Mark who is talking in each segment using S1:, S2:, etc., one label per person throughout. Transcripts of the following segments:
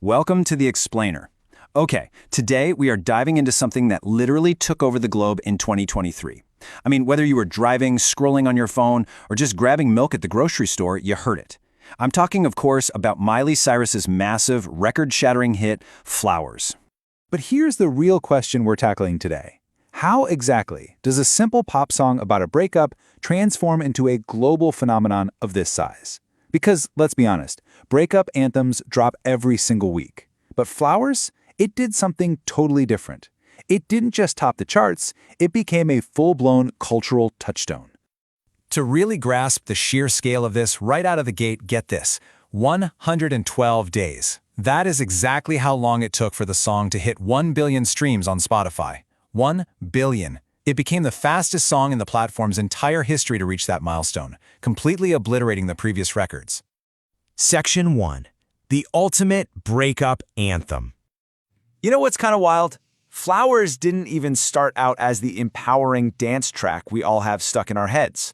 S1: Welcome to The Explainer. Okay, today we are diving into something that literally took over the globe in 2023. I mean, whether you were driving, scrolling on your phone, or just grabbing milk at the grocery store, you heard it. I'm talking, of course, about Miley Cyrus's massive, record-shattering hit, Flowers.
S2: But here's the real question we're tackling today. How exactly does a simple pop song about a breakup transform into a global phenomenon of this size? Because, let's be honest, breakup anthems drop every single week. But Flowers? It did something totally different. It didn't just top the charts, it became a full-blown cultural touchstone.
S3: To really grasp the sheer scale of this right out of the gate, get this, 112 days. That is exactly how long it took for the song to hit 1 billion streams on Spotify. 1 billion. It became the fastest song in the platform's entire history to reach that milestone, completely obliterating the previous records.
S4: Section 1. The Ultimate Breakup Anthem.
S1: You know what's kind of wild? Flowers didn't even start out as the empowering dance track we all have stuck in our heads.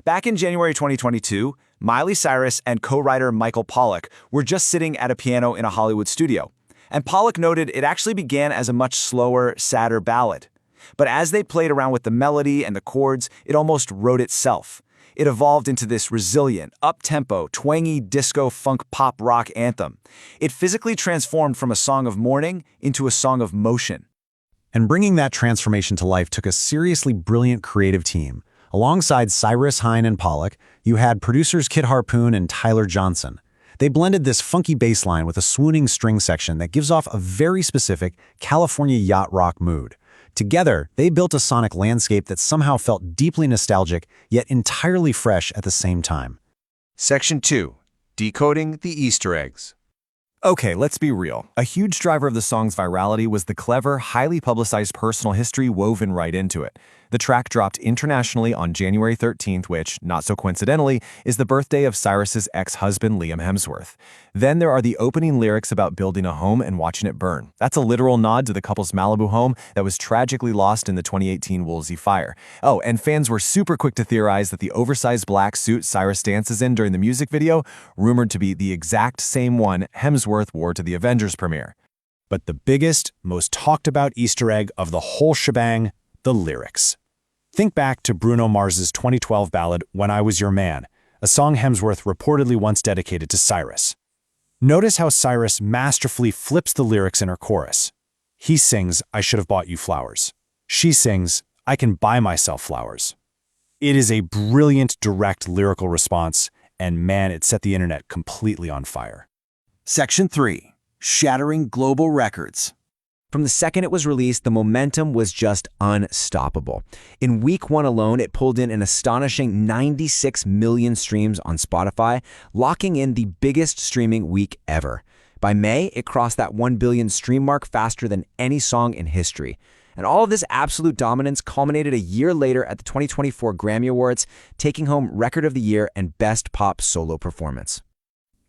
S1: Back in January 2022, Miley Cyrus and co-writer Michael Pollack were just sitting at a piano in a Hollywood studio. And Pollack noted it actually began as a much slower, sadder ballad. But as they played around with the melody and the chords, it almost wrote itself. It evolved into this resilient, up-tempo, twangy disco funk pop rock anthem. It physically transformed from a song of mourning into a song of motion.
S4: And bringing that transformation to life took a seriously brilliant creative team. Alongside Cyrus, Hine, and Pollack, you had producers Kid Harpoon and Tyler Johnson. They blended this funky bass line with a swooning string section that gives off a very specific California yacht rock mood. Together, they built a sonic landscape that somehow felt deeply nostalgic, yet entirely fresh at the same time.
S5: Section 2. Decoding the Easter eggs.
S3: Okay, let's be real. A huge driver of the song's virality was the clever, highly publicized personal history woven right into it. The track dropped internationally on January 13th, which, not so coincidentally, is the birthday of Cyrus's ex-husband Liam Hemsworth. Then there are the opening lyrics about building a home and watching it burn. That's a literal nod to the couple's Malibu home that was tragically lost in the 2018 Woolsey fire. Oh, and fans were super quick to theorize that the oversized black suit Cyrus dances in during the music video, rumored to be the exact same one Hemsworth wore to the Avengers premiere.
S4: But the biggest, most talked about Easter egg of the whole shebang, the lyrics. Think back to Bruno Mars's 2012 ballad, When I Was Your Man, a song Hemsworth reportedly once dedicated to Cyrus. Notice how Cyrus masterfully flips the lyrics in her chorus. He sings, I should have bought you flowers. She sings, I can buy myself flowers. It is a brilliant, direct lyrical response, and man, it set the internet completely on fire.
S1: Section 3. Shattering global records.
S6: From the second it was released, the momentum was just unstoppable. In week 1 alone, it pulled in an astonishing 96 million streams on Spotify, locking in the biggest streaming week ever. By May, it crossed that 1 billion stream mark faster than any song in history. And all of this absolute dominance culminated a year later at the 2024 Grammy Awards, taking home Record of the Year and Best Pop Solo Performance.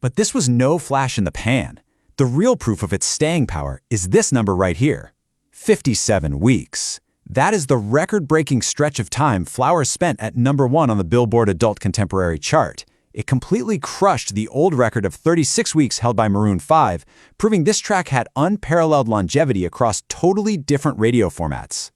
S1: But this was no flash in the pan. The real proof of its staying power is this number right here, 57 weeks. That is the record-breaking stretch of time Flowers spent at #1 on the Billboard Adult Contemporary chart. It completely crushed the old record of 36 weeks held by Maroon 5, proving this track had unparalleled longevity across totally different radio formats.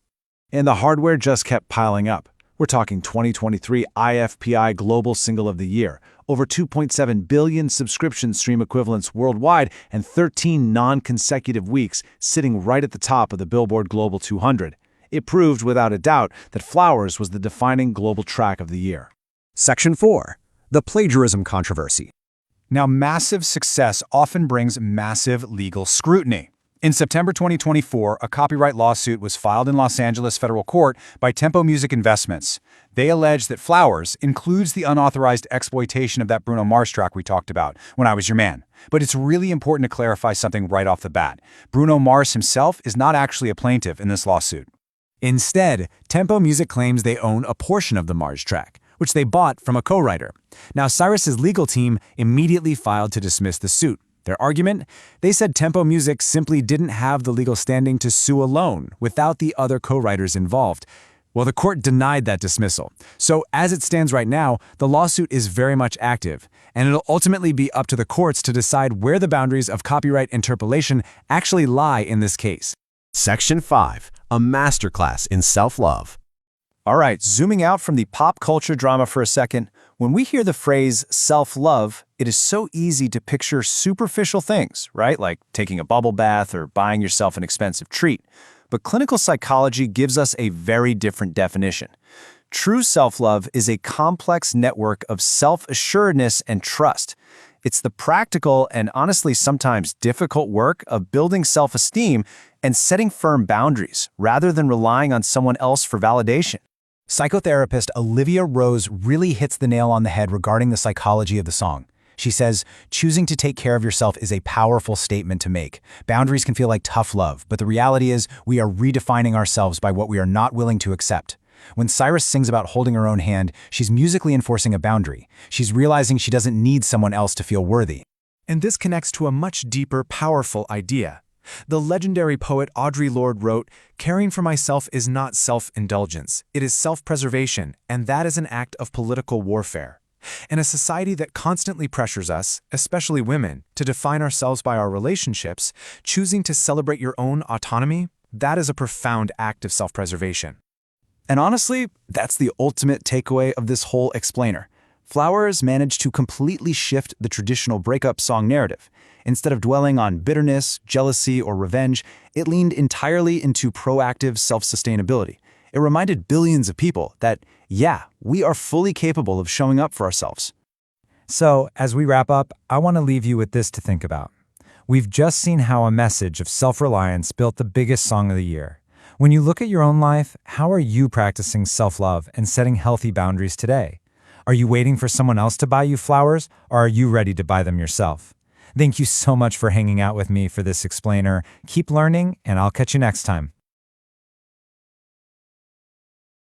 S2: And the hardware just kept piling up. We're talking 2023 IFPI Global Single of the Year, over 2.7 billion subscription stream equivalents worldwide, and 13 non-consecutive weeks sitting right at the top of the Billboard Global 200. It proved without a doubt that Flowers was the defining global track of the year.
S7: Section 4. The Plagiarism Controversy.
S2: Now, massive success often brings massive legal scrutiny. In September 2024, a copyright lawsuit was filed in Los Angeles federal court by Tempo Music Investments. They allege that Flowers includes the unauthorized exploitation of that Bruno Mars track we talked about, When I Was Your Man. But it's really important to clarify something right off the bat. Bruno Mars himself is not actually a plaintiff in this lawsuit.
S3: Instead, Tempo Music claims they own a portion of the Mars track, which they bought from a co-writer. Now, Cyrus's legal team immediately filed to dismiss the suit. Their argument? They said Tempo Music simply didn't have the legal standing to sue alone without the other co-writers involved.
S2: Well, the court denied that dismissal. So as it stands right now, the lawsuit is very much active, and it'll ultimately be up to the courts to decide where the boundaries of copyright interpolation actually lie in this case.
S3: Section 5. A masterclass in self-love.
S1: All right, zooming out from the pop culture drama for a second, when we hear the phrase self-love, it is so easy to picture superficial things, right? Like taking a bubble bath or buying yourself an expensive treat. But clinical psychology gives us a very different definition. True self-love is a complex network of self-assuredness and trust. It's the practical and honestly sometimes difficult work of building self-esteem and setting firm boundaries rather than relying on someone else for validation.
S2: Psychotherapist Olivia Rose really hits the nail on the head regarding the psychology of the song. She says, choosing to take care of yourself is a powerful statement to make. Boundaries can feel like tough love, but the reality is we are redefining ourselves by what we are not willing to accept. When Cyrus sings about holding her own hand, she's musically enforcing a boundary. She's realizing she doesn't need someone else to feel worthy.
S8: And this connects to a much deeper, powerful idea. The legendary poet Audre Lorde wrote, "Caring for myself is not self-indulgence. It is self-preservation, and that is an act of political warfare." In a society that constantly pressures us, especially women, to define ourselves by our relationships, choosing to celebrate your own autonomy, that is a profound act of self-preservation.
S1: And honestly, that's the ultimate takeaway of this whole explainer. Flowers managed to completely shift the traditional breakup song narrative. Instead of dwelling on bitterness, jealousy, or revenge, it leaned entirely into proactive self-sustainability. It reminded billions of people that, yeah, we are fully capable of showing up for ourselves.
S2: So, as we wrap up, I want to leave you with this to think about. We've just seen how a message of self-reliance built the biggest song of the year. When you look at your own life, how are you practicing self-love and setting healthy boundaries today? Are you waiting for someone else to buy you flowers, or are you ready to buy them yourself? Thank you so much for hanging out with me for this explainer. Keep learning, and I'll catch you next time.